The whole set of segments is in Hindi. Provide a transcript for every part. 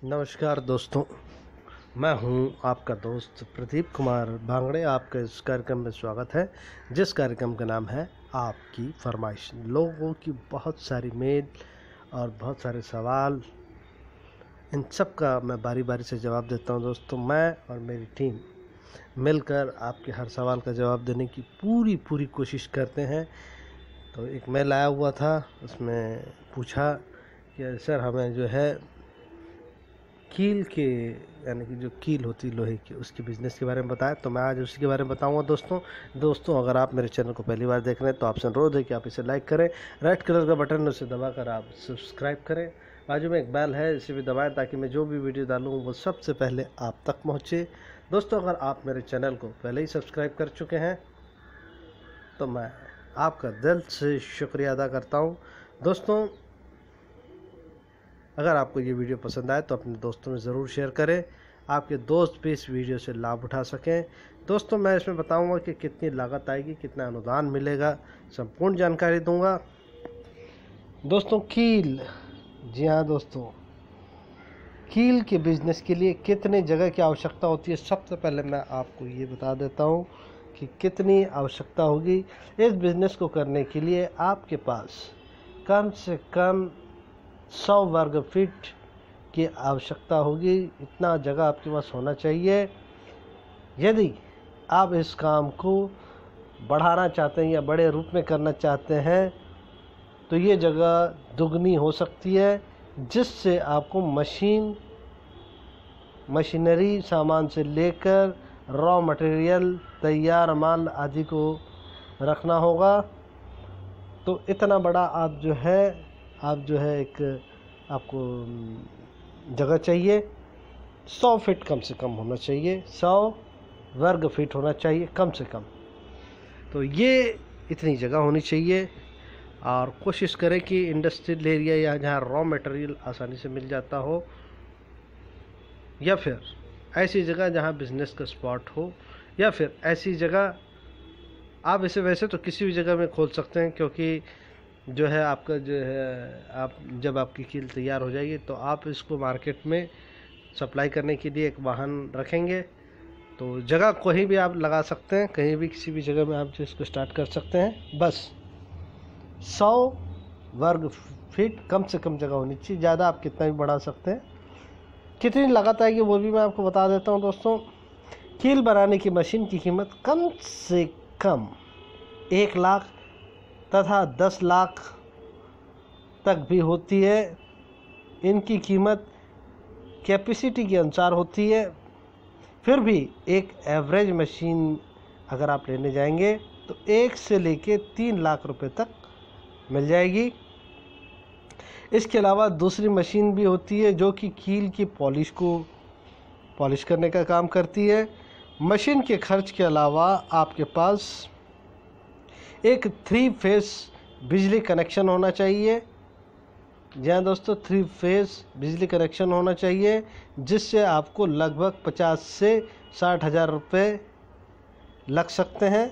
नमस्कार दोस्तों, मैं हूं आपका दोस्त प्रदीप कुमार भांगड़े। आपका इस कार्यक्रम में स्वागत है, जिस कार्यक्रम का नाम है आपकी फरमाइश। लोगों की बहुत सारी मेल और बहुत सारे सवाल, इन सब का मैं बारी बारी से जवाब देता हूं। दोस्तों, मैं और मेरी टीम मिलकर आपके हर सवाल का जवाब देने की पूरी कोशिश करते हैं। तो एक मेल आया हुआ था, उसमें पूछा कि सर हमें जो है कील के यानी कि जो कील होती है लोहे की, उसके बिज़नेस के बारे में बताया। तो मैं आज उसी के बारे में बताऊंगा। दोस्तों अगर आप मेरे चैनल को पहली बार देख रहे हैं तो आपसे अनुरोध है कि आप इसे लाइक करें, रेड कलर का बटन उसे दबाकर आप सब्सक्राइब करें। बाजू में एक बेल है, इसे भी दबाएं ताकि मैं जो भी वीडियो डालूँ वो सबसे पहले आप तक पहुँचे। दोस्तों, अगर आप मेरे चैनल को पहले ही सब्सक्राइब कर चुके हैं तो मैं आपका दिल से शुक्रिया अदा करता हूँ। दोस्तों, अगर आपको ये वीडियो पसंद आए तो अपने दोस्तों में ज़रूर शेयर करें, आपके दोस्त भी इस वीडियो से लाभ उठा सकें। दोस्तों, मैं इसमें बताऊंगा कि कितनी लागत आएगी, कितना अनुदान मिलेगा, संपूर्ण जानकारी दूंगा। दोस्तों, कील, जी हाँ दोस्तों, कील के बिज़नेस के लिए कितने जगह की आवश्यकता होती है, सबसे पहले मैं आपको ये बता देता हूँ कि कितनी आवश्यकता होगी। इस बिज़नेस को करने के लिए आपके पास कम से कम 100 वर्ग फीट की आवश्यकता होगी। इतना जगह आपके पास होना चाहिए। यदि आप इस काम को बढ़ाना चाहते हैं या बड़े रूप में करना चाहते हैं तो ये जगह दुगनी हो सकती है, जिससे आपको मशीनरी सामान से लेकर रॉ मटेरियल, तैयार माल आदि को रखना होगा। तो इतना बड़ा आप जो है एक आपको जगह चाहिए। 100 फीट कम से कम होना चाहिए, 100 वर्ग फीट होना चाहिए कम से कम। तो ये इतनी जगह होनी चाहिए। और कोशिश करें कि इंडस्ट्रियल एरिया या जहाँ रॉ मटेरियल आसानी से मिल जाता हो, या फिर ऐसी जगह जहाँ बिज़नेस का स्पॉट हो, या फिर ऐसी जगह आप इसे वैसे तो किसी भी जगह में खोल सकते हैं, क्योंकि जो है आपका जो है आप जब आपकी कील तैयार हो जाएगी तो आप इसको मार्केट में सप्लाई करने के लिए एक वाहन रखेंगे। तो जगह कहीं भी आप लगा सकते हैं, कहीं भी किसी भी जगह में आप जो इसको स्टार्ट कर सकते हैं। बस 100 वर्ग फीट कम से कम जगह होनी चाहिए, ज़्यादा आप कितना भी बढ़ा सकते हैं। कितनी लागत आएगी वो भी मैं आपको बता देता हूँ। दोस्तों, कील बनाने की मशीन की कीमत कम से कम 1 लाख तथा 10 लाख तक भी होती है। इनकी कीमत कैपेसिटी के अनुसार होती है। फिर भी एक एवरेज मशीन अगर आप लेने जाएंगे तो 1 से लेके 3 लाख रुपए तक मिल जाएगी। इसके अलावा दूसरी मशीन भी होती है जो कि कील की पॉलिश करने का काम करती है। मशीन के खर्च के अलावा आपके पास एक 3 फेस बिजली कनेक्शन होना चाहिए। जी हाँ दोस्तों, 3 फेस बिजली कनेक्शन होना चाहिए, जिससे आपको लगभग 50 से 60 हज़ार रुपये लग सकते हैं।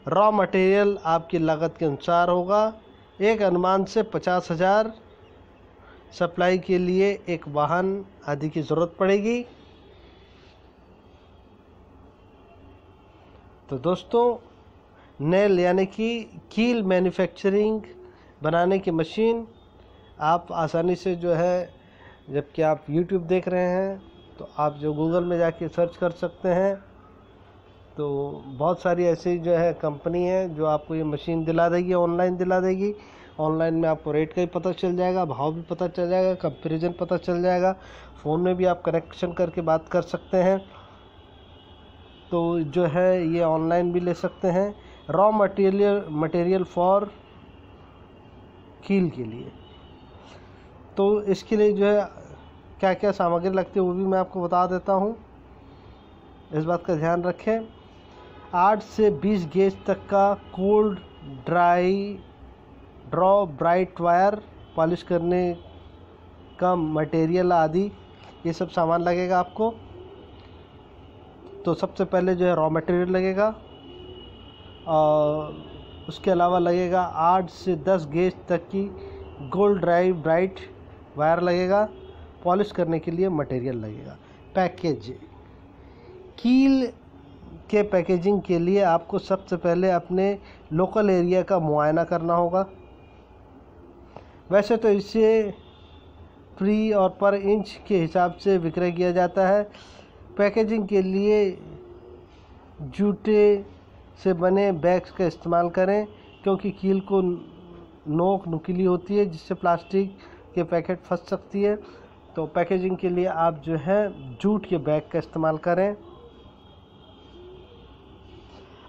रॉ मटेरियल आपकी लागत के अनुसार होगा। एक अनुमान से 50 हज़ार सप्लाई के लिए एक वाहन आदि की ज़रूरत पड़ेगी। तो दोस्तों, नेल यानी कि कील मैन्युफैक्चरिंग बनाने की मशीन आप आसानी से जो है, जबकि आप YouTube देख रहे हैं तो आप जो गूगल में जाके सर्च कर सकते हैं। तो बहुत सारी ऐसी जो है कंपनी है जो आपको ये मशीन दिला देगी, ऑनलाइन दिला देगी। ऑनलाइन में आपको रेट का भी पता चल जाएगा, भाव भी पता चल जाएगा, कंपैरिजन पता चल जाएगा। फ़ोन में भी आप कनेक्शन करके बात कर सकते हैं। तो जो है ये ऑनलाइन भी ले सकते हैं। रॉ मटेरियल फॉर कील के लिए, तो इसके लिए जो है क्या क्या सामग्री लगती है वो भी मैं आपको बता देता हूँ। इस बात का ध्यान रखें। 8 से 20 गेज तक का cold draw bright wire, polish करने का मटेरियल आदि, ये सब सामान लगेगा आपको। तो सबसे पहले जो है रॉ मटेरियल लगेगा, और उसके अलावा लगेगा 8 से 10 गेज तक की गोल्ड ब्राइट वायर लगेगा। पॉलिश करने के लिए मटेरियल लगेगा। पैकेज, कील के पैकेजिंग के लिए आपको सबसे पहले अपने लोकल एरिया का मुआयना करना होगा। वैसे तो इसे फ्री और पर इंच के हिसाब से विक्रय किया जाता है। पैकेजिंग के लिए जूटे से बने बैग्स का इस्तेमाल करें, क्योंकि कील को नोक नुकीली होती है जिससे प्लास्टिक के पैकेट फंस सकती है। तो पैकेजिंग के लिए आप जो है जूट के बैग का इस्तेमाल करें।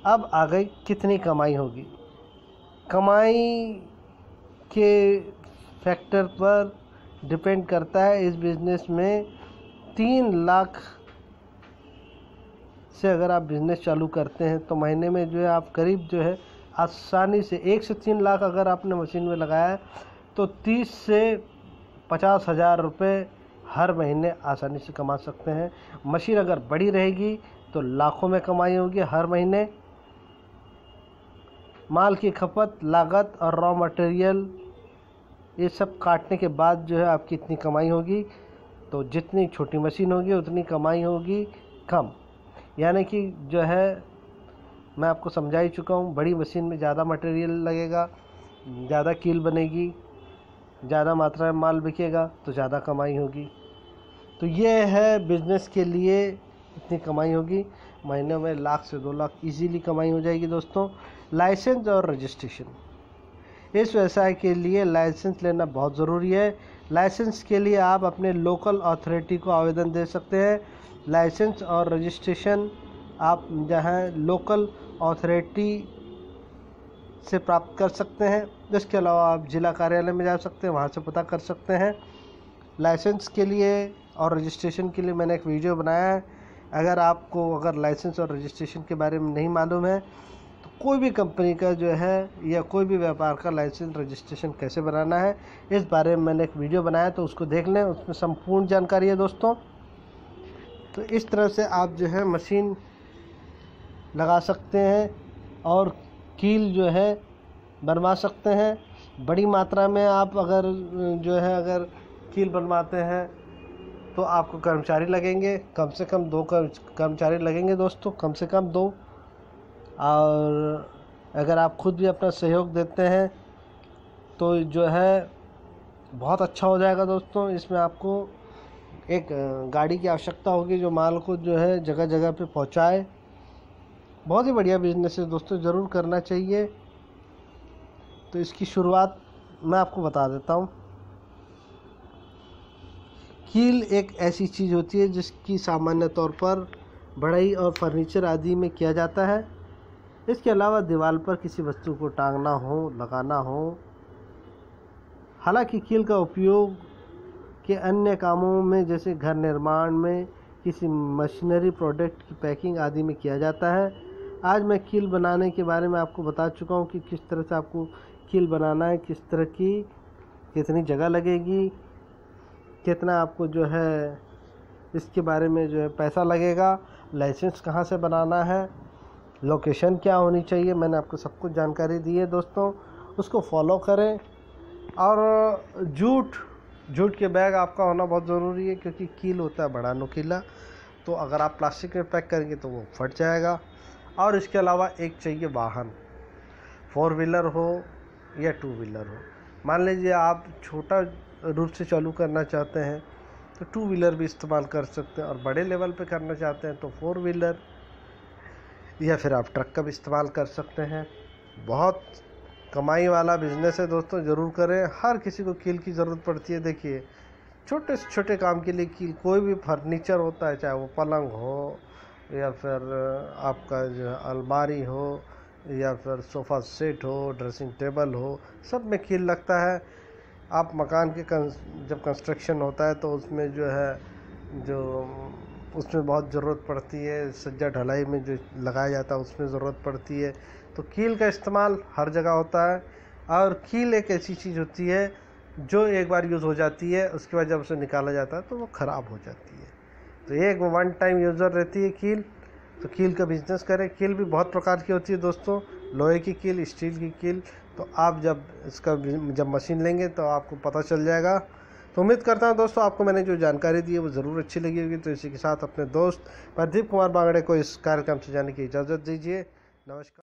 अब आ गई कितनी कमाई होगी। कमाई के फैक्टर पर डिपेंड करता है। इस बिज़नेस में 3 लाख से अगर आप बिज़नेस चालू करते हैं तो महीने में जो है आप करीब जो है आसानी से 1 से 3 लाख अगर आपने मशीन में लगाया है तो 30 से 50 हज़ार रुपये हर महीने आसानी से कमा सकते हैं। मशीन अगर बड़ी रहेगी तो लाखों में कमाई होगी हर महीने। माल की खपत, लागत और रॉ मटेरियल ये सब काटने के बाद जो है आपकी इतनी कमाई होगी। तो जितनी छोटी मशीन होगी उतनी कमाई होगी कम। यानी कि जो है मैं आपको समझा ही चुका हूँ, बड़ी मशीन में ज़्यादा मटेरियल लगेगा, ज़्यादा कील बनेगी, ज़्यादा मात्रा में माल बिकेगा तो ज़्यादा कमाई होगी। तो ये है बिज़नेस के लिए इतनी कमाई होगी। महीने में 1 लाख से 2 लाख इजीली कमाई हो जाएगी दोस्तों। लाइसेंस और रजिस्ट्रेशन, इस व्यवसाय के लिए लाइसेंस लेना बहुत ज़रूरी है। लाइसेंस के लिए आप अपने लोकल अथॉरिटी को आवेदन दे सकते हैं। लाइसेंस और रजिस्ट्रेशन आप जहाँ लोकल अथॉरिटी से प्राप्त कर सकते हैं। इसके अलावा आप जिला कार्यालय में जा सकते हैं, वहाँ से पता कर सकते हैं। लाइसेंस के लिए और रजिस्ट्रेशन के लिए मैंने एक वीडियो बनाया है। अगर लाइसेंस और रजिस्ट्रेशन के बारे में नहीं मालूम है तो कोई भी कंपनी का जो है या कोई भी व्यापार का लाइसेंस रजिस्ट्रेशन कैसे बनाना है इस बारे में मैंने एक वीडियो बनाया, तो उसको देख लें, उसमें संपूर्ण जानकारी है दोस्तों। तो इस तरह से आप जो है मशीन लगा सकते हैं और कील जो है बनवा सकते हैं। बड़ी मात्रा में आप अगर कील बनवाते हैं तो आपको कर्मचारी लगेंगे, कम से कम 2 कर्मचारी लगेंगे दोस्तों, कम से कम 2। और अगर आप खुद भी अपना सहयोग देते हैं तो जो है बहुत अच्छा हो जाएगा दोस्तों। इसमें आपको एक गाड़ी की आवश्यकता होगी जो माल को जो है जगह जगह पे पहुंचाए। बहुत ही बढ़िया बिज़नेस है दोस्तों, ज़रूर करना चाहिए। तो इसकी शुरुआत मैं आपको बता देता हूँ। कील एक ऐसी चीज़ होती है जिसकी सामान्य तौर पर बढ़ई और फर्नीचर आदि में किया जाता है। इसके अलावा दीवार पर किसी वस्तु को टांगना हो, लगाना हो। हालांकि कील का उपयोग के अन्य कामों में जैसे घर निर्माण में, किसी मशीनरी प्रोडक्ट की पैकिंग आदि में किया जाता है। आज मैं कील बनाने के बारे में आपको बता चुका हूँ कि किस तरह से आपको कील बनाना है, किस तरह की कितनी जगह लगेगी, कितना आपको जो है इसके बारे में जो है पैसा लगेगा, लाइसेंस कहाँ से बनाना है, लोकेशन क्या होनी चाहिए। मैंने आपको सब कुछ जानकारी दी है दोस्तों, उसको फॉलो करें। और जूट के बैग आपका होना बहुत ज़रूरी है, क्योंकि कील होता है बड़ा नुकीला, तो अगर आप प्लास्टिक में पैक करेंगे तो वो फट जाएगा। और इसके अलावा एक चाहिए वाहन, 4 व्हीलर हो या 2 व्हीलर हो। मान लीजिए आप छोटा रूप से चालू करना चाहते हैं तो 2 व्हीलर भी इस्तेमाल कर सकते हैं, और बड़े लेवल पे करना चाहते हैं तो 4 व्हीलर या फिर आप ट्रक का भी इस्तेमाल कर सकते हैं। बहुत कमाई वाला बिज़नेस है दोस्तों, ज़रूर करें। हर किसी को कील की ज़रूरत पड़ती है। देखिए, छोटे से छोटे काम के लिए कील, कोई भी फर्नीचर होता है, चाहे वो पलंग हो या फिर आपका जो है अलमारी हो या फिर सोफ़ा सेट हो, ड्रेसिंग टेबल हो, सब में कील लगता है। आप मकान के जब कंस्ट्रक्शन होता है तो उसमें उसमें बहुत ज़रूरत पड़ती है, सज्जा ढलाई में जो लगाया जाता है उसमें ज़रूरत पड़ती है। तो कील का इस्तेमाल हर जगह होता है। और कील एक ऐसी चीज़ होती है जो एक बार यूज़ हो जाती है, उसके बाद जब उसे निकाला जाता है तो वो ख़राब हो जाती है। तो एक 1 टाइम यूज़र रहती है कील। तो कील का बिज़नेस करें। कील भी बहुत प्रकार की होती है दोस्तों, लोहे की कील, स्टील की कील। तो आप जब मशीन लेंगे तो आपको पता चल जाएगा। तो उम्मीद करता हूँ दोस्तों आपको मैंने जो जानकारी दी है वो ज़रूर अच्छी लगी होगी। तो इसी के साथ अपने दोस्त प्रदीप कुमार बांगड़े को इस कार्यक्रम से जाने की इजाज़त दीजिए। नमस्कार।